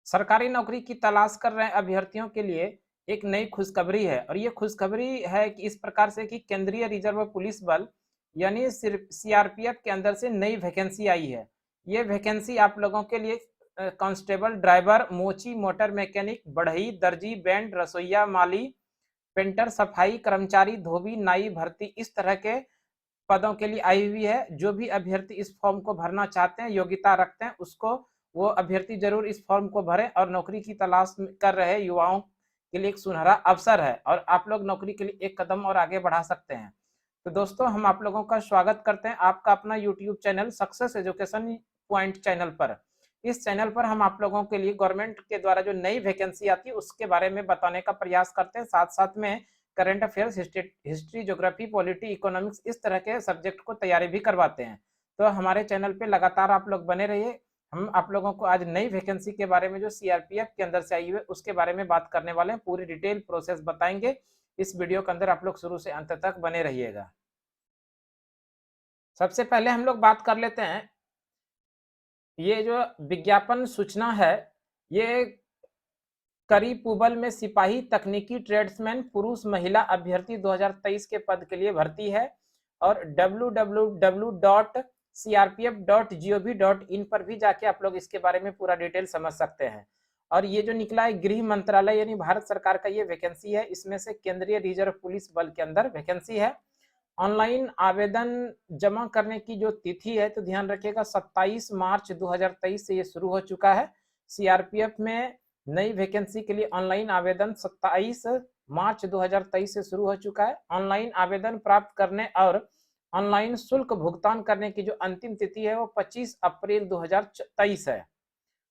सरकारी नौकरी की तलाश कर रहे अभ्यर्थियों के लिए एक नई खुशखबरी है और ये खुशखबरी है कि इस प्रकार से कि केंद्रीय रिजर्व पुलिस बल यानी सिर्फ सीआरपीएफ के अंदर से नई वैकेंसी आई है। ये वैकेंसी आप लोगों के लिए कांस्टेबल, ड्राइवर, मोची, मोटर मैकेनिक, बढ़ई, दर्जी, बैंड, रसोईया, माली, पेंटर, सफाई कर्मचारी, धोबी, नाई भर्ती इस तरह के पदों के लिए आई हुई है। जो भी अभ्यर्थी इस फॉर्म को भरना चाहते हैं, योग्यता रखते हैं, उसको वो अभ्यर्थी जरूर इस फॉर्म को भरें और नौकरी की तलाश कर रहे युवाओं के लिए एक सुनहरा अवसर है और आप लोग नौकरी के लिए एक कदम और आगे बढ़ा सकते हैं। तो दोस्तों, हम आप लोगों का स्वागत करते हैं आपका अपना YouTube channel success education point channel पर। इस चैनल पर हम आप लोगों के लिए गवर्नमेंट के द्वारा जो नई वैकेंसी आती है उसके बारे में बताने का प्रयास करते हैं, साथ साथ में current affairs, history, geography, polity, economics इस तरह के सब्जेक्ट को तैयारी भी करवाते हैं। तो हमारे चैनल पे लगातार आप लोग बने रहिए। हम आप लोगों को आज नई वैकेंसी के बारे में जो सीआरपीएफ के अंदर से आई हुई है उसके बारे में बात करने वाले हैं, पूरी डिटेल प्रोसेस बताएंगे। इस वीडियो के अंदर आप लोग शुरू से अंत तक बने रहिएगा। सबसे पहले हम लोग बात कर लेते हैं, ये जो विज्ञापन सूचना है ये करी पुबल में सिपाही, तकनीकी ट्रेड्समैन, पुरुष महिला अभ्यर्थी 2023 के पद के लिए भर्ती है और www.crpf.gov.in पर भी जाके आप लोग इसके बारे में पूरा डिटेल समझ सकते हैं। और ये जो निकला है गृह मंत्रालय यानी भारत सरकार का ये वैकेंसी है, इसमें से केंद्रीय रिजर्व पुलिस बल के अंदर वैकेंसी है। ऑनलाइन आवेदन जमा करने की जो तिथि है तो ध्यान रखिएगा 27 मार्च 2023 से ये शुरू हो चुका है। सीआरपीएफ में नई वैकेंसी के लिए ऑनलाइन आवेदन 27 मार्च 2023 से शुरू हो चुका है। ऑनलाइन आवेदन प्राप्त करने और ऑनलाइन शुल्क भुगतान करने की जो अंतिम तिथि है वो 25 अप्रैल 2023 है।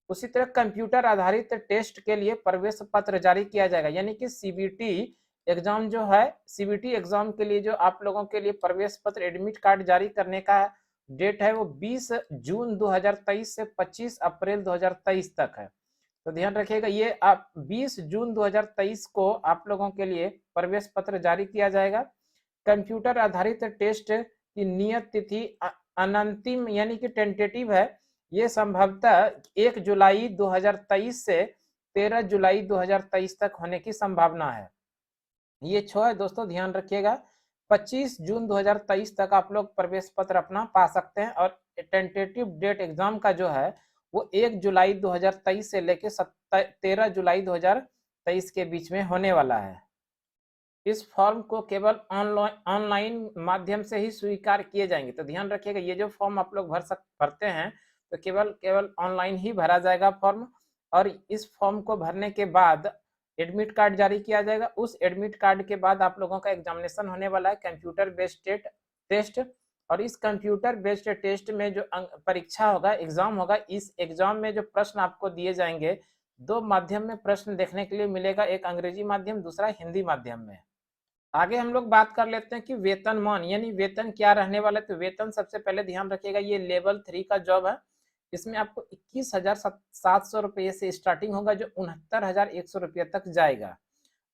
उसी तरह कंप्यूटर आधारित टेस्ट के लिए प्रवेश पत्र जारी किया जाएगा, यानी कि सीबीटी एग्जाम जो है, सीबीटी एग्जाम के लिए जो आप लोगों के लिए प्रवेश पत्र एडमिट कार्ड जारी करने का डेट है वो 20 जून 2023 से 25 अप्रैल 2023 तक है। तो ध्यान रखिएगा, ये आप 20 जून 2023 को आप लोगों के लिए प्रवेश पत्र जारी किया जाएगा। कंप्यूटर आधारित टेस्ट की नियत तिथि अनंतिम यानी कि टेंटेटिव है, ये संभवतः 1 जुलाई 2023 से 13 जुलाई 2023 तक होने की संभावना है। ये छो है दोस्तों, ध्यान रखिएगा 25 जून 2023 तक आप लोग प्रवेश पत्र अपना पा सकते हैं और टेंटेटिव डेट एग्जाम का जो है वो 1 जुलाई 2023 से लेके 13 जुलाई 2023 के बीच में होने वाला है। इस फॉर्म को केवल ऑनलाइन माध्यम से ही स्वीकार किए जाएंगे। तो ध्यान रखिएगा, ये जो फॉर्म आप लोग भरते हैं तो केवल ऑनलाइन ही भरा जाएगा फॉर्म और इस फॉर्म को भरने के बाद एडमिट कार्ड जारी किया जाएगा। उस एडमिट कार्ड के बाद आप लोगों का एग्जामिनेशन होने वाला है, कंप्यूटर बेस्ड टेस्ट। और इस कंप्यूटर बेस्ड टेस्ट में जो परीक्षा होगा, एग्जाम होगा, इस एग्जाम में जो प्रश्न आपको दिए जाएंगे, दो माध्यम में प्रश्न देखने के लिए मिलेगा, एक अंग्रेजी माध्यम, दूसरा हिंदी माध्यम में। आगे हम लोग बात कर लेते हैं कि वेतनमान यानी वेतन क्या रहने वाला है। तो वेतन सबसे पहले ध्यान रखिएगा, ये लेवल 3 का जॉब है। इसमें आपको 21,700 रुपये से स्टार्टिंग होगा जो 69,100 रुपये तक जाएगा।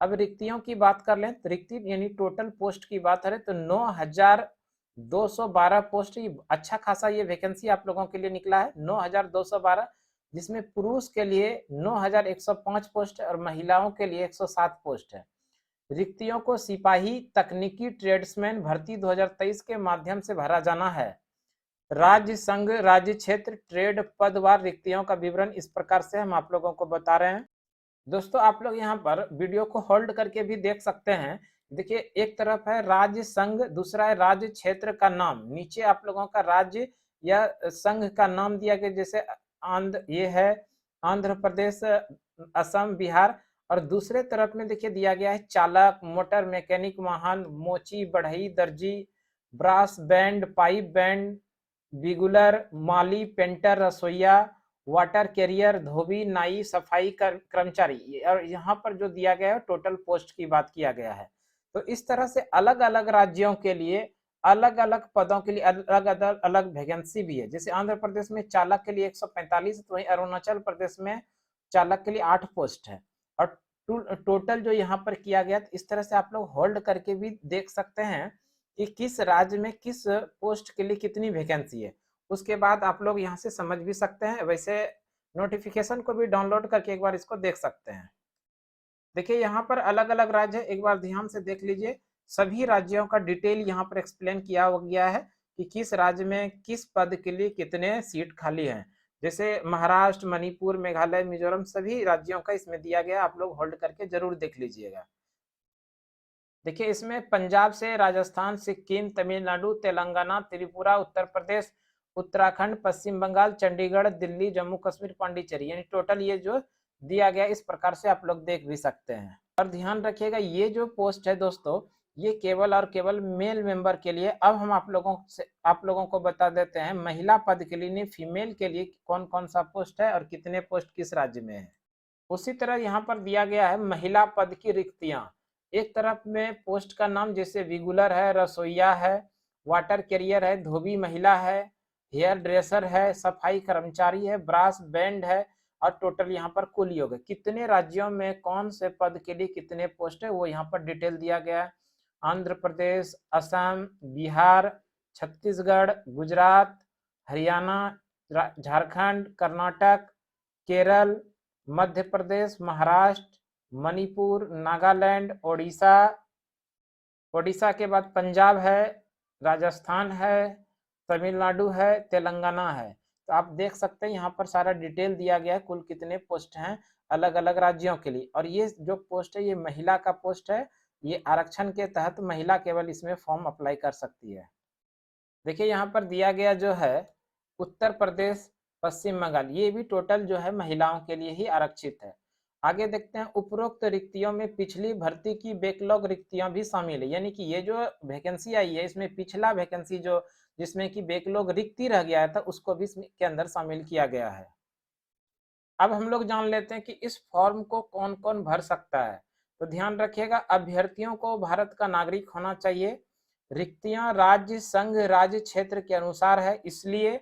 अब रिक्तियों की बात कर लें तो रिक्ति यानी टोटल पोस्ट की बात करें तो 9,212 पोस्ट, अच्छा खासा ये वैकेंसी आप लोगों के लिए निकला है 9,212, जिसमें पुरुष के लिए 9,105 पोस्ट और महिलाओं के लिए 107 पोस्ट है। रिक्तियों को सिपाही, तकनीकी ट्रेड्समैन भर्ती 2023 के माध्यम से भरा जाना है। राज्य संघ, राज्य क्षेत्र, ट्रेड, पदवार रिक्तियों का विवरण इस प्रकार से हम आप लोगों को बता रहे हैं। दोस्तों, आप लोग यहाँ पर वीडियो को होल्ड करके भी देख सकते हैं। देखिए, एक तरफ है राज्य संघ, दूसरा है राज्य क्षेत्र का नाम, नीचे आप लोगों का राज्य या संघ का नाम दिया गया, जैसे ये है आंध्र प्रदेश, असम, बिहार। और दूसरे तरफ में देखिए दिया गया है चालक, मोटर मैकेनिक, वाहन, मोची, बढ़ई, दर्जी, brass band, pipe band, bugler, माली, पेंटर, रसोईया, वाटर कैरियर, धोबी, नाई, सफाई कर्मचारी। और यहाँ पर जो दिया गया है टोटल पोस्ट की बात किया गया है। तो इस तरह से अलग अलग राज्यों के लिए अलग अलग पदों के लिए अलग अलग अलग वैकेंसी भी है। जैसे आंध्र प्रदेश में चालक के लिए 145, तो वहीं अरुणाचल प्रदेश में चालक के लिए 8 पोस्ट है। और टोटल जो यहाँ पर किया गया, तो इस तरह से आप लोग होल्ड करके भी देख सकते हैं कि किस राज्य में किस पोस्ट के लिए कितनी वैकेंसी है। उसके बाद आप लोग यहाँ से समझ भी सकते हैं। वैसे नोटिफिकेशन को भी डाउनलोड करके एक बार इसको देख सकते हैं। देखिए यहाँ पर अलग अलग राज्य एक बार ध्यान से देख लीजिए, सभी राज्यों का डिटेल यहाँ पर एक्सप्लेन किया गया है कि किस राज्य में किस पद के लिए कितने सीट खाली हैं। जैसे महाराष्ट्र, मणिपुर, मेघालय, मिजोरम, सभी राज्यों का इसमें दिया गया, आप लोग होल्ड करके जरूर देख लीजिएगा। देखिए इसमें पंजाब से राजस्थान, सिक्किम, तमिलनाडु, तेलंगाना, त्रिपुरा, उत्तर प्रदेश, उत्तराखंड, पश्चिम बंगाल, चंडीगढ़, दिल्ली, जम्मू कश्मीर, पांडिचेरी, यानी टोटल ये जो दिया गया इस प्रकार से आप लोग देख भी सकते हैं। और ध्यान रखिएगा ये जो पोस्ट है दोस्तों, ये केवल और केवल मेल मेंबर के लिए। अब हम आप लोगों को बता देते हैं महिला पद के लिए नहीं, फीमेल के लिए कौन कौन सा पोस्ट है और कितने पोस्ट किस राज्य में है। उसी तरह यहाँ पर दिया गया है महिला पद की रिक्तियां। एक तरफ में पोस्ट का नाम जैसे रेगुलर है, रसोईया है, वाटर कैरियर है, धोबी महिला है, हेयर ड्रेसर है, सफाई कर्मचारी है, ब्रास बैंड है, और टोटल यहाँ पर कुल योग है। कितने राज्यों में कौन से पद के लिए कितने पोस्ट है वो यहाँ पर डिटेल दिया गया है। आंध्र प्रदेश, असम, बिहार, छत्तीसगढ़, गुजरात, हरियाणा, झारखंड, कर्नाटक, केरल, मध्य प्रदेश, महाराष्ट्र, मणिपुर, नागालैंड, ओडिशा, ओडिशा के बाद पंजाब है, राजस्थान है, तमिलनाडु है, तेलंगाना है। तो आप देख सकते हैं यहाँ पर सारा डिटेल दिया गया है, कुल कितने पोस्ट हैं अलग अलग राज्यों के लिए। और ये जो पोस्ट है ये महिला का पोस्ट है, ये आरक्षण के तहत महिला केवल इसमें फॉर्म अप्लाई कर सकती है। देखिए यहाँ पर दिया गया जो है उत्तर प्रदेश, पश्चिम बंगाल, ये भी टोटल जो है महिलाओं के लिए ही आरक्षित है। आगे देखते हैं उपरोक्त रिक्तियों में पिछली भर्ती की बैकलॉग रिक्तियां भी शामिल है, यानी कि ये जो वैकेंसी आई है इसमें पिछला वैकेंसी जो जिसमें कि बैकलॉग रिक्ति रह गया था उसको भी इसके अंदर शामिल किया गया है। अब हम लोग जान लेते हैं कि इस फॉर्म को कौन कौन भर सकता है। तो ध्यान रखिएगा, अभ्यर्थियों को भारत का नागरिक होना चाहिए। रिक्तियां राज्य, संघ, राज्य क्षेत्र के अनुसार है, इसलिए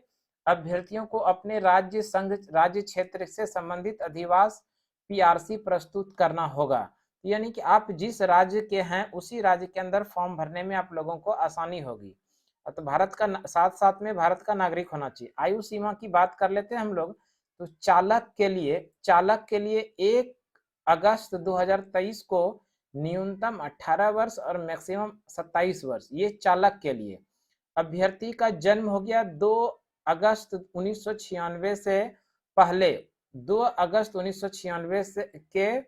अभ्यर्थियों को अपने राज्य, संघ, राज्य क्षेत्र से संबंधित अधिवास पीआरसी प्रस्तुत करना होगा। यानी कि आप जिस राज्य के हैं उसी राज्य के अंदर फॉर्म भरने में आप लोगों को आसानी होगी। तो भारत का साथ साथ में भारत का नागरिक होना चाहिए। आयु सीमा की बात कर लेते हैं हम लोग। तो चालक के लिए 1 अगस्त 2023 को न्यूनतम 18 वर्ष और मैक्सिमम 27 वर्ष, ये चालक के लिए। अभ्यर्थी का जन्म हो गया 2 अगस्त 1996 से पहले, 2 अगस्त 1996 से के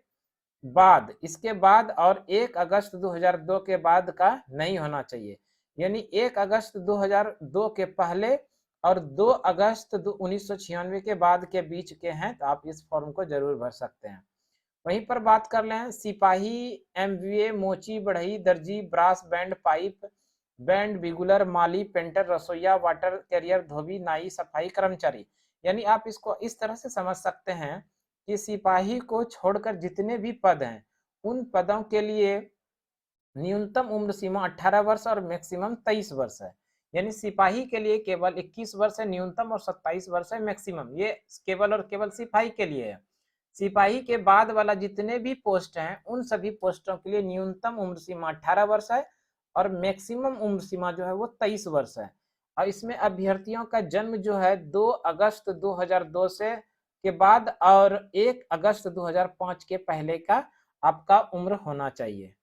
बाद, इसके बाद और 1 अगस्त 2002 के बाद का नहीं होना चाहिए। यानी 1 अगस्त 2002 के पहले और 2 अगस्त 1996 के बाद के बीच के हैं तो आप इस फॉर्म को जरूर भर सकते हैं। वहीं पर बात कर लें सिपाही, एमवीए, मोची, बढ़ई, दर्जी, brass band, pipe band, bugler, माली, पेंटर, रसोईया, वाटर कैरियर, धोबी, नाई, सफाई कर्मचारी। यानी आप इसको इस तरह से समझ सकते हैं कि सिपाही को छोड़कर जितने भी पद हैं उन पदों के लिए न्यूनतम उम्र सीमा 18 वर्ष और मैक्सिमम 23 वर्ष है। यानी सिपाही के लिए केवल 21 वर्ष है न्यूनतम और 27 वर्ष है मैक्सिमम। ये केवल और केवल सिपाही के लिए है। सिपाही के बाद वाला जितने भी पोस्ट हैं उन सभी पोस्टों के लिए न्यूनतम उम्र सीमा 18 वर्ष है और मैक्सिमम उम्र सीमा जो है वो 23 वर्ष है। और इसमें अभ्यर्थियों का जन्म जो है 2 अगस्त 2002 से के बाद और 1 अगस्त 2005 के पहले का आपका उम्र होना चाहिए।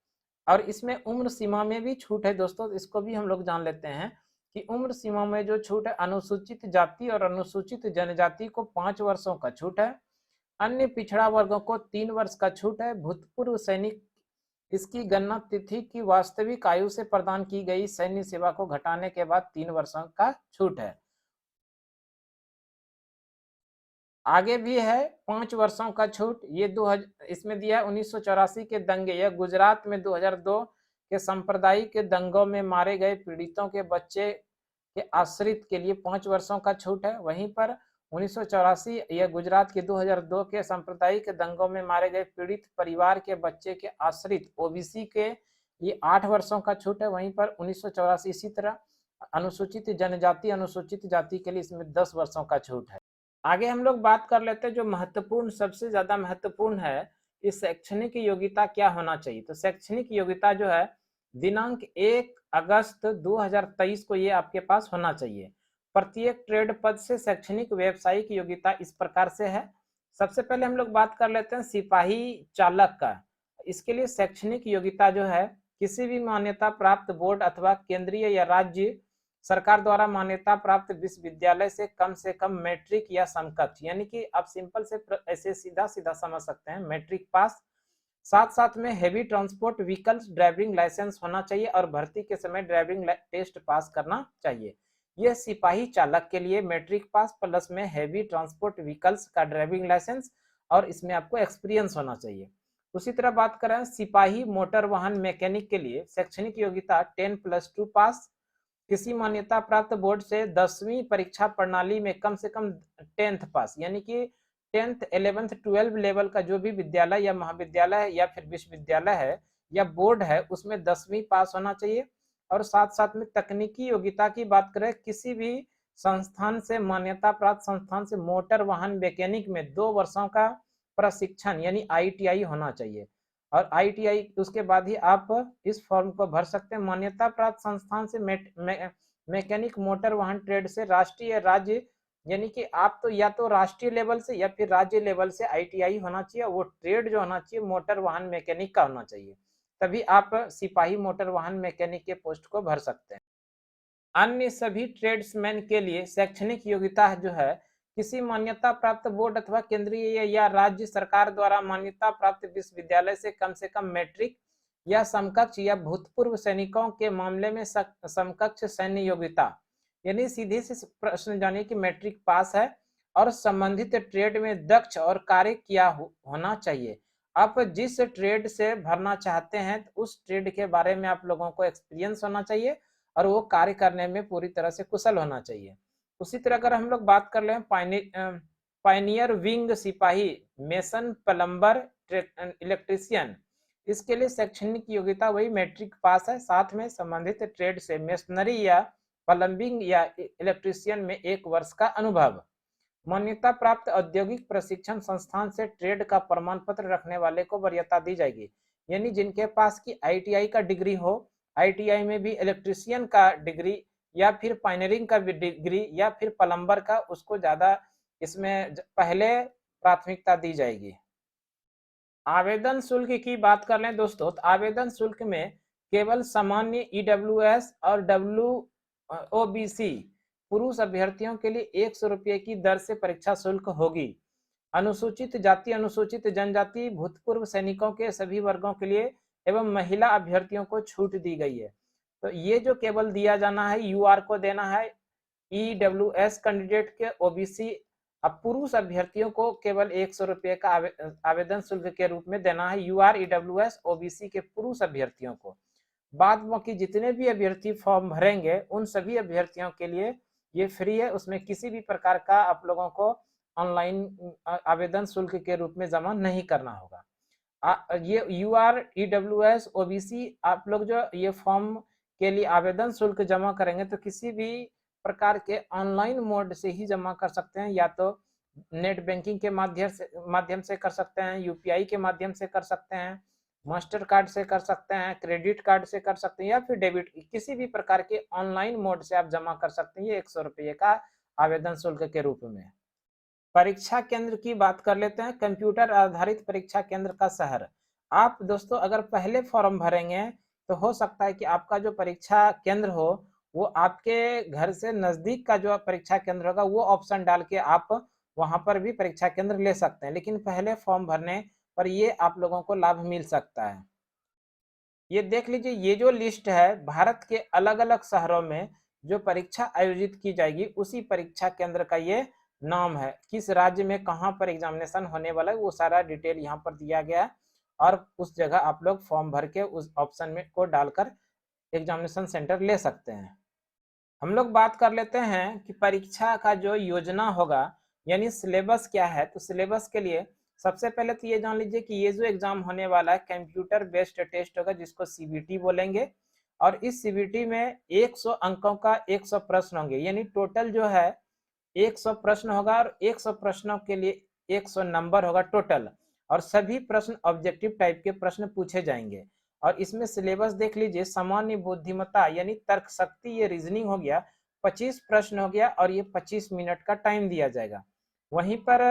और इसमें उम्र सीमा में भी छूट है दोस्तों, इसको भी हम लोग जान लेते हैं कि उम्र सीमा में जो छूट है, अनुसूचित जाति और अनुसूचित जनजाति को 5 वर्षों का छूट है, अन्य पिछड़ा वर्गों को 3 वर्ष का छूट है। भूतपूर्व सैनिक, इसकी गणना तिथि की वास्तविक आयु से प्रदान की गई सैन्य सेवा को घटाने के बाद 3 वर्षों का छूट है। आगे भी है 5 वर्षों का छूट, ये इसमें दिया 1984 के दंगे या गुजरात में 2002 के सांप्रदायिक दंगों में मारे गए पीड़ितों के बच्चे के आश्रित के लिए 5 वर्षों का छूट है। वहीं पर 1984 या गुजरात के 2002 के सांप्रदायिक दंगों में मारे गए पीड़ित परिवार के बच्चे के आश्रित ओबीसी के लिए 8 वर्षों का छूट है। वहीं पर 1984 इसी तरह अनुसूचित जनजाति, अनुसूचित जाति के लिए इसमें 10 वर्षों का छूट है। आगे हम लोग बात कर लेते हैं जो महत्वपूर्ण, सबसे ज्यादा महत्वपूर्ण है कि शैक्षणिक योग्यता क्या होना चाहिए। तो शैक्षणिक योग्यता जो है दिनांक 1 अगस्त 2023 को ये आपके पास होना चाहिए। प्रत्येक ट्रेड पद से शैक्षणिक व्यावसायिक योग्यता इस प्रकार से है। सबसे पहले हम लोग बात कर लेते हैं सिपाही चालक का। इसके लिए शैक्षणिक योग्यता जो है किसी भी मान्यता प्राप्त बोर्ड अथवा केंद्रीय या राज्य सरकार द्वारा मान्यता प्राप्त विश्वविद्यालय से कम मैट्रिक या समकक्ष, यानी कि आप सिंपल से ऐसे सीधा सीधा समझ सकते हैं मैट्रिक पास। साथ साथ में heavy transport vehicles driving licence होना चाहिए और भर्ती के समय ड्राइविंग टेस्ट पास करना चाहिए। यह सिपाही चालक के लिए मैट्रिक पास प्लस में हेवी ट्रांसपोर्ट व्हीकल्स का ड्राइविंग लाइसेंस और इसमें आपको एक्सपीरियंस होना चाहिए। उसी तरह बात करें सिपाही मोटर वाहन मैकेनिक के लिए शैक्षणिक योग्यता 10+2 पास, किसी मान्यता प्राप्त बोर्ड से 10वीं परीक्षा प्रणाली में कम से कम 10th पास, यानी कि 10th 11th 12 लेवल का जो भी विद्यालय या महाविद्यालय है या फिर विश्वविद्यालय है या बोर्ड है उसमें 10वीं पास होना चाहिए। और साथ साथ में तकनीकी योग्यता की बात करें किसी भी संस्थान से मान्यता प्राप्त संस्थान से मोटर वाहन मैकेनिक में 2 वर्षों का प्रशिक्षण यानी ITI होना चाहिए और ITI उसके बाद ही आप इस फॉर्म को भर सकते हैं। मान्यता प्राप्त संस्थान से मैकेनिक मोटर वाहन ट्रेड से राष्ट्रीय राज्य, यानी कि आप तो या तो राष्ट्रीय लेवल से या फिर राज्य लेवल से ITI होना चाहिए, वो ट्रेड जो होना चाहिए मोटर वाहन मैकेनिक का होना चाहिए, तभी आप सिपाही मोटर वाहन मैकेनिक के पोस्ट को भर सकते हैं। अन्य सभी ट्रेड्समैन के लिए शैक्षणिक योग्यता जो है किसी मान्यता प्राप्त बोर्ड अथवा केंद्रीय या राज्य सरकार द्वारा मान्यता प्राप्त विश्वविद्यालय से कम मैट्रिक या समकक्ष या भूतपूर्व सैनिकों के मामले में समकक्ष सैन्य योग्यता, यानी सीधे से प्रश्न जाने की मैट्रिक पास है और संबंधित ट्रेड में दक्ष और कार्य किया होना चाहिए। आप जिस ट्रेड से भरना चाहते हैं उस ट्रेड के बारे में आप लोगों को एक्सपीरियंस होना चाहिए और वो कार्य करने में पूरी तरह से कुशल होना चाहिए। उसी तरह अगर हम लोग बात कर लें पायनियर विंग सिपाही, मेसन, प्लम्बर, इलेक्ट्रीशियन, इसके लिए शैक्षणिक योग्यता वही मैट्रिक पास है, साथ में संबंधित ट्रेड से मेसनरी या प्लम्बिंग या इलेक्ट्रीशियन में 1 वर्ष का अनुभव। मान्यता प्राप्त औद्योगिक प्रशिक्षण संस्थान से ट्रेड का प्रमाण पत्र रखने वाले को वरीयता दी जाएगी, यानी जिनके पास की ITI का डिग्री हो, ITI में भी इलेक्ट्रीशियन का डिग्री या फिर पायनियरिंग का डिग्री या फिर प्लम्बर का, उसको ज्यादा इसमें पहले प्राथमिकता दी जाएगी। आवेदन शुल्क की बात कर लें दोस्तों, तो आवेदन शुल्क में केवल सामान्य EWS और WOBC पुरुष अभ्यर्थियों के लिए 100 रुपये की दर से परीक्षा शुल्क होगी। अनुसूचित जाति, अनुसूचित जनजाति, भूतपूर्व सैनिकों के सभी वर्गों के लिए एवं महिला अभ्यर्थियों को छूट दी गई है। तो ये जो केवल दिया जाना है UR को देना है, EWS कैंडिडेट के, OBC अब पुरुष अभ्यर्थियों को केवल 100 रुपये का आवेदन शुल्क के रूप में देना है, UR, EWS, OBC के पुरुष अभ्यर्थियों को। बाद बाकी जितने भी अभ्यर्थी फॉर्म भरेंगे उन सभी अभ्यर्थियों के लिए ये फ्री है, उसमें किसी भी प्रकार का आप लोगों को ऑनलाइन आवेदन शुल्क के रूप में जमा नहीं करना होगा। ये UR, EWS, OBC आप लोग जो ये फॉर्म के लिए आवेदन शुल्क जमा करेंगे तो किसी भी प्रकार के ऑनलाइन मोड से ही जमा कर सकते हैं, या तो नेट बैंकिंग के माध्यम से कर सकते हैं, UPI के माध्यम से कर सकते हैं, मास्टर कार्ड से कर सकते हैं, क्रेडिट कार्ड से कर सकते हैं, या फिर डेबिट, किसी भी प्रकार के ऑनलाइन मोड से आप जमा कर सकते हैं ये 100 रुपये का आवेदन शुल्क के रूप में। परीक्षा केंद्र की बात कर लेते हैं। कंप्यूटर आधारित परीक्षा केंद्र का शहर। आप दोस्तों अगर पहले फॉर्म भरेंगे तो हो सकता है कि आपका जो परीक्षा केंद्र हो वो आपके घर से नजदीक का जो परीक्षा केंद्र होगा वो ऑप्शन डाल के आप वहां पर भी परीक्षा केंद्र ले सकते हैं, लेकिन पहले फॉर्म भरने पर ये आप लोगों को लाभ मिल सकता है। ये देख लीजिए, ये जो लिस्ट है भारत के अलग अलग शहरों में जो परीक्षा आयोजित की जाएगी उसी परीक्षा केंद्र का ये नाम है, किस राज्य में कहाँ पर एग्जामिनेशन होने वाला है वो सारा डिटेल यहाँ पर दिया गया है और उस जगह आप लोग फॉर्म भर के उस ऑप्शन में को डालकर एग्जामिनेशन सेंटर ले सकते हैं। हम लोग बात कर लेते हैं कि परीक्षा का जो योजना होगा यानी सिलेबस क्या है। तो सिलेबस के लिए सबसे पहले तो ये जान लीजिए कि ये जो एग्जाम होने वाला है कंप्यूटर बेस्ड टेस्ट होगा जिसको CBT बोलेंगे, और इस CBT में 100 अंकों का 100 प्रश्न होंगे, यानी टोटल जो है 100 प्रश्न होगा और 100 प्रश्नों के लिए 100 नंबर होगा टोटल, और सभी प्रश्न ऑब्जेक्टिव टाइप के प्रश्न पूछे जाएंगे। और इसमें सिलेबस देख लीजिए, सामान्य बुद्धिमत्ता यानी तर्क शक्ति, ये रीजनिंग हो गया, 25 प्रश्न हो गया और ये 25 मिनट का टाइम दिया जाएगा। वहीं पर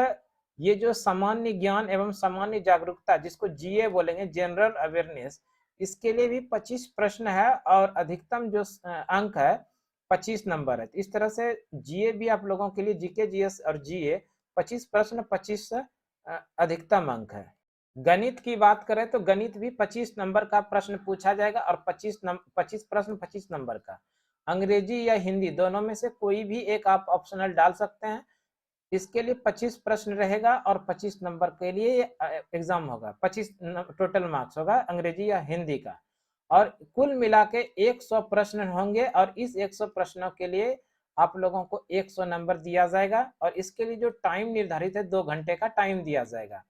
ये जो सामान्य ज्ञान एवं सामान्य जागरूकता, जिसको जीए बोलेंगे, जनरल अवेयरनेस, इसके लिए भी 25 प्रश्न है और अधिकतम जो अंक है 25 नंबर है। तो इस तरह से जीए भी आप लोगों के लिए, जीके जीएस और जीए 25 प्रश्न 25 अधिकतम अंक है। गणित की बात करें तो गणित भी 25 नंबर का प्रश्न पूछा जाएगा और 25 प्रश्न 25 नंबर का। अंग्रेजी या हिंदी दोनों में से कोई भी एक आप ऑप्शनल डाल सकते हैं। इसके लिए 25 प्रश्न रहेगा और 25 नंबर के लिए एग्जाम होगा। 25 टोटल मार्क्स होगा अंग्रेजी या हिंदी का, और कुल मिला के 100 प्रश्न होंगे और इस 100 प्रश्नों के लिए आप लोगों को 100 नंबर दिया जाएगा और इसके लिए जो टाइम निर्धारित है 2 घंटे का टाइम दिया जाएगा।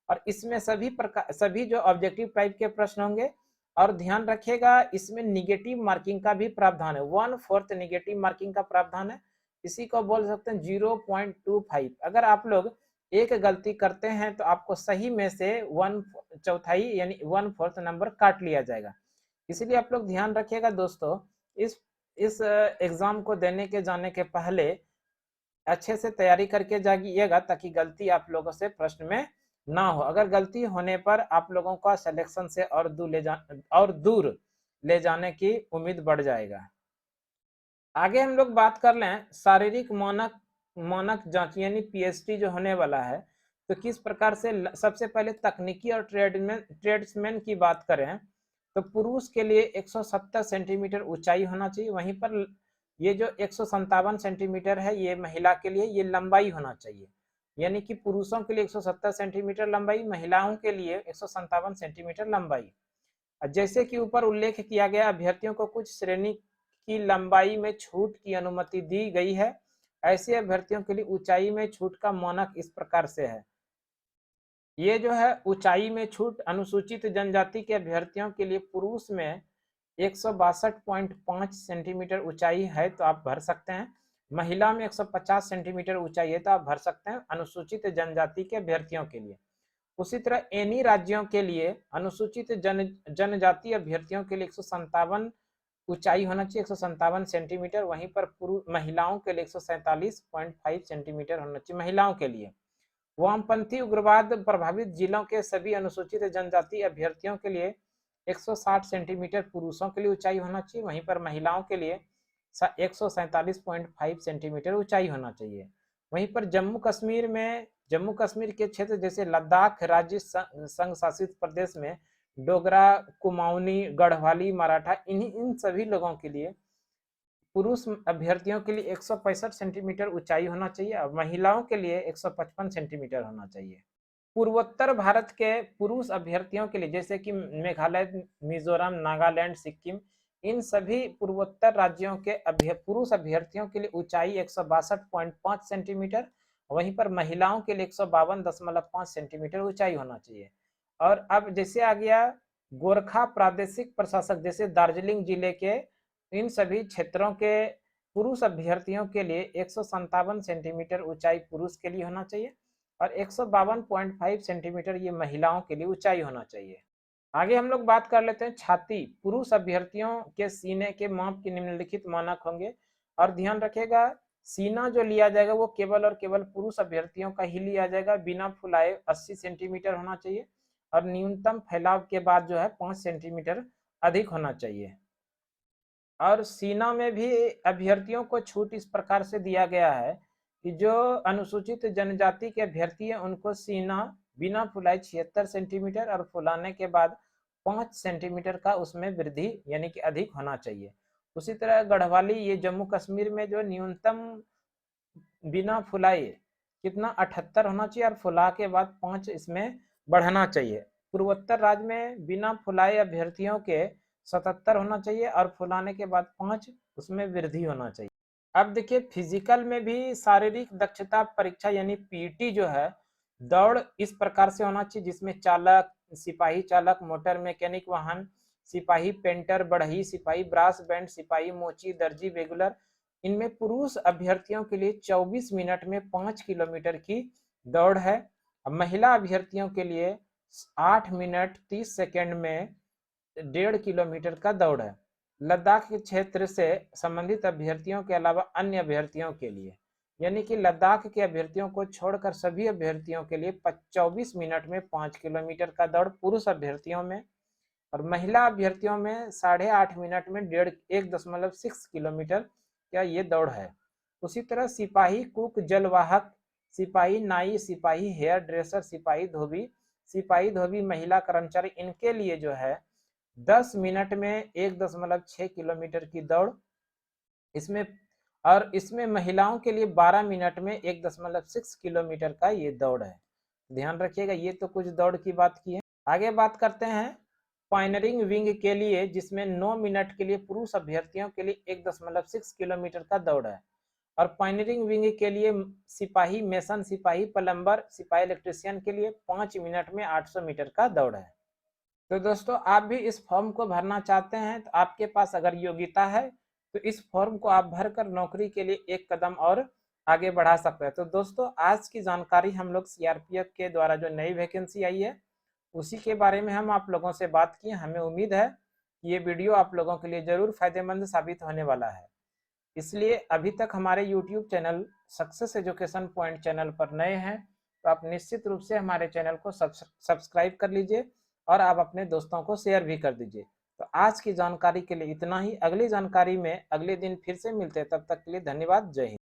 और इसमें सभी जो ऑब्जेक्टिव टाइप के प्रश्न होंगे, और ध्यान रखिएगा इसमें निगेटिव मार्किंग का भी प्रावधान है, 1/4 निगेटिव मार्किंग का प्रावधान है। इसी को बोल सकते हैं 0.25। अगर आप लोग एक गलती करते हैं तो आपको सही में से 1/4 यानी 1/4 नंबर काट लिया जाएगा। इसलिए आप लोग ध्यान रखिएगा दोस्तों, इस एग्जाम को देने के जाने के पहले अच्छे से तैयारी करके जाइएगा ताकि गलती आप लोगों से प्रश्न में ना हो। अगर गलती होने पर आप लोगों का सिलेक्शन से और दूर ले जाने की उम्मीद बढ़ जाएगा। आगे हम लोग बात कर लें शारीरिक मानक जांच यानी पीएसटी जो होने वाला है, तो किस प्रकार से। सबसे पहले तकनीकी और ट्रेड्समैन की बात करें तो पुरुष के लिए 170 सेंटीमीटर ऊंचाई होना चाहिए। वहीं पर ये जो 157 सेंटीमीटर है ये महिला के लिए ये लंबाई होना चाहिए, यानी कि पुरुषों के लिए 170 सेंटीमीटर लंबाई, महिलाओं के लिए 157 सेंटीमीटर लंबाई। जैसे कि ऊपर उल्लेख किया गया, अभ्यर्थियों को कुछ श्रेणी की लंबाई में छूट की अनुमति दी गई है। ऐसे अभ्यर्थियों के लिए ऊंचाई में छूट का मानक इस प्रकार से है। ये जो है ऊंचाई में छूट, अनुसूचित जनजाति के अभ्यर्थियों के लिए पुरुष में 162.5 सेंटीमीटर ऊंचाई है तो आप भर सकते हैं। महिला में 150 सेंटीमीटर ऊंचाई है तो आप भर सकते हैं अनुसूचित जनजाति के अभ्यर्थियों के लिए। उसी तरह एनी राज्यों के लिए अनुसूचित जनजाति अभ्यर्थियों के लिए 157 ऊंचाई होना चाहिए, 157 सेंटीमीटर। वहीं पर महिलाओं के लिए 147.5 सेंटीमीटर होना चाहिए महिलाओं के लिए। वामपंथी उग्रवाद प्रभावित जिलों के सभी अनुसूचित जनजाति अभ्यर्थियों के लिए 160 सेंटीमीटर पुरुषों के लिए ऊंचाई होना चाहिए। वहीं पर महिलाओं के लिए 147.5 सेंटीमीटर ऊंचाई होना चाहिए। वहीं पर जम्मू कश्मीर के क्षेत्र जैसे लद्दाख राज्य संघ शासित प्रदेश में डोगरा, कुमाऊनी, गढ़वाली, मराठा, इन सभी लोगों के लिए पुरुष अभ्यर्थियों के लिए 165 सेंटीमीटर ऊंचाई होना चाहिए और महिलाओं के लिए 155 सेंटीमीटर होना चाहिए। पूर्वोत्तर भारत के पुरुष अभ्यर्थियों के लिए जैसे कि मेघालय, मिजोरम, नागालैंड, सिक्किम, इन सभी पूर्वोत्तर राज्यों के पुरुष अभ्यर्थियों के लिए ऊंचाई 162.5 सेंटीमीटर, वहीं पर महिलाओं के लिए 152.5 सेंटीमीटर ऊंचाई होना चाहिए। और अब जैसे आ गया गोरखा प्रादेशिक प्रशासक जैसे दार्जिलिंग जिले के इन सभी क्षेत्रों के पुरुष अभ्यर्थियों के लिए 157 सेंटीमीटर ऊंचाई पुरुष के लिए होना चाहिए और 152.5 सेंटीमीटर ये महिलाओं के लिए ऊंचाई होना चाहिए। आगे हम लोग बात कर लेते हैं छाती। पुरुष अभ्यर्थियों के सीने के माप के निम्नलिखित मानक होंगे और ध्यान रखिएगा सीना जो लिया जाएगा वो केवल और केवल पुरुष अभ्यर्थियों का ही लिया जाएगा, बिना फुलाए 80 सेंटीमीटर होना चाहिए और न्यूनतम फैलाव के बाद जो है 5 सेंटीमीटर अधिक होना चाहिए। और सीना में भी अभ्यर्थियों को छूट इस प्रकार से दिया गया है कि जो अनुसूचित जनजाति के अभ्यर्थी है उनको सीना बिना फुलाए 76 सेंटीमीटर और फुलाने के बाद 5 सेंटीमीटर का उसमें वृद्धि यानी कि अधिक होना चाहिए। उसी तरह गढ़वाली, ये जम्मू कश्मीर में जो न्यूनतम बिना फुलाए कितना 78 होना चाहिए और फुला के बाद 5 इसमें बढ़ना चाहिए। पूर्वोत्तर राज्य में बिना फुलाए अभ्यर्थियों के 77 होना चाहिए और फुलाने के बाद 5 उसमें वृद्धि होना चाहिए। अब देखिए फिजिकल में भी शारीरिक दक्षता परीक्षा यानी पीटी जो है, दौड़ इस प्रकार से होना चाहिए जिसमें चालक, सिपाही चालक, मोटर मैकेनिक वाहन, सिपाही पेंटर, बढ़ई सिपाही, ब्रास बैंड सिपाही, मोची, दर्जी, रेगुलर, इनमें पुरुष अभ्यर्थियों के लिए 24 मिनट में 5 किलोमीटर की दौड़ है। महिला अभ्यर्थियों के लिए 8 मिनट 30 सेकेंड में 1.5 किलोमीटर का दौड़ है। लद्दाख के क्षेत्र से संबंधित अभ्यर्थियों के अलावा अन्य अभ्यर्थियों के लिए, यानी कि लद्दाख के अभ्यर्थियों को छोड़कर सभी अभ्यर्थियों के लिए 24 मिनट में 5 किलोमीटर का दौड़ पुरुष अभ्यर्थियों में, और महिला अभ्यर्थियों में 8.5 मिनट में 1.6 किलोमीटर का ये दौड़ है। उसी तरह सिपाही, कुक, जलवाहक, सिपाही नाई, सिपाही हेयर ड्रेसर, सिपाही धोबी महिला कर्मचारी, इनके लिए जो है 10 मिनट में 1.6 किलोमीटर की दौड़ इसमें, और इसमें महिलाओं के लिए 12 मिनट में 1.6 किलोमीटर का ये दौड़ है। ध्यान रखिएगा, ये तो कुछ दौड़ की बात की है। आगे बात करते हैं पायनरिंग विंग के लिए, जिसमें 9 मिनट के लिए पुरुष अभ्यर्थियों के लिए 1.6 किलोमीटर का दौड़ है, और पायनरिंग विंग के लिए सिपाही मेसन, सिपाही प्लम्बर, सिपाही इलेक्ट्रीशियन के लिए 5 मिनट में 800 मीटर का दौड़ है। तो दोस्तों, आप भी इस फॉर्म को भरना चाहते हैं तो आपके पास अगर योग्यता है तो इस फॉर्म को आप भरकर नौकरी के लिए एक कदम और आगे बढ़ा सकते हैं। तो दोस्तों, आज की जानकारी हम लोग सीआरपीएफ के द्वारा जो नई वैकेंसी आई है उसी के बारे में हम आप लोगों से बात किए। हमें उम्मीद है कि ये वीडियो आप लोगों के लिए जरूर फायदेमंद साबित होने वाला है। इसलिए अभी तक हमारे YouTube channel success education point channel पर नए हैं तो आप निश्चित रूप से हमारे चैनल को सब्सक्राइब कर लीजिए और आप अपने दोस्तों को शेयर भी कर दीजिए। तो आज की जानकारी के लिए इतना ही। अगली जानकारी में अगले दिन फिर से मिलते हैं, तब तक के लिए धन्यवाद। जय हिंद।